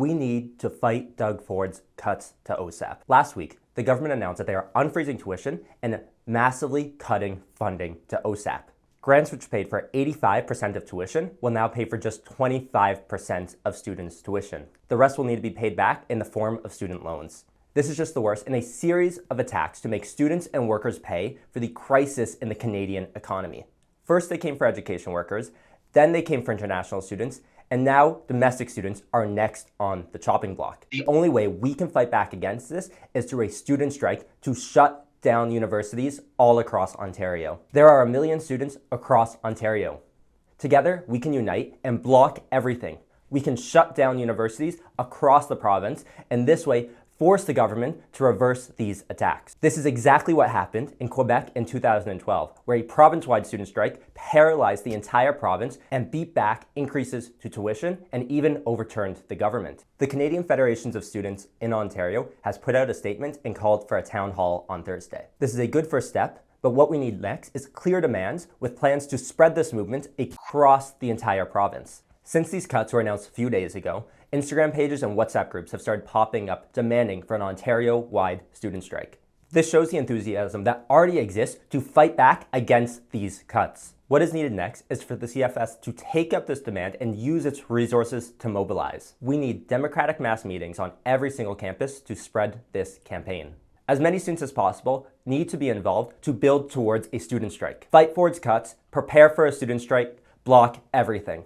we need to fight Doug Ford's cuts to OSAP. Last week, the government announced that they are unfreezing tuition and massively cutting funding to OSAP. Grants which paid for 85% of tuition will now pay for just 25% of students' tuition. The rest will need to be paid back in the form of student loans. This is just the worst in a series of attacks to make students and workers pay for the crisis in the Canadian economy. First, they came for education workers, then they came for international students, and now domestic students are next on the chopping block. The only way we can fight back against this is through a student strike to shut down universities all across Ontario. There are 1 million students across Ontario. Together, we can unite and block everything. We can shut down universities across the province, and this way, force the government to reverse these attacks. This is exactly what happened in Quebec in 2012, where a province-wide student strike paralyzed the entire province and beat back increases to tuition and even overturned the government. The Canadian Federations of Students in Ontario has put out a statement and called for a town hall on Thursday. This is a good first step, but what we need next is clear demands with plans to spread this movement across the entire province. Since these cuts were announced a few days ago, Instagram pages and WhatsApp groups have started popping up demanding for an Ontario-wide student strike. This shows the enthusiasm that already exists to fight back against these cuts. What is needed next is for the CFS to take up this demand and use its resources to mobilize. We need democratic mass meetings on every single campus to spread this campaign. As many students as possible need to be involved to build towards a student strike. Fight Ford's cuts, prepare for a student strike, block everything.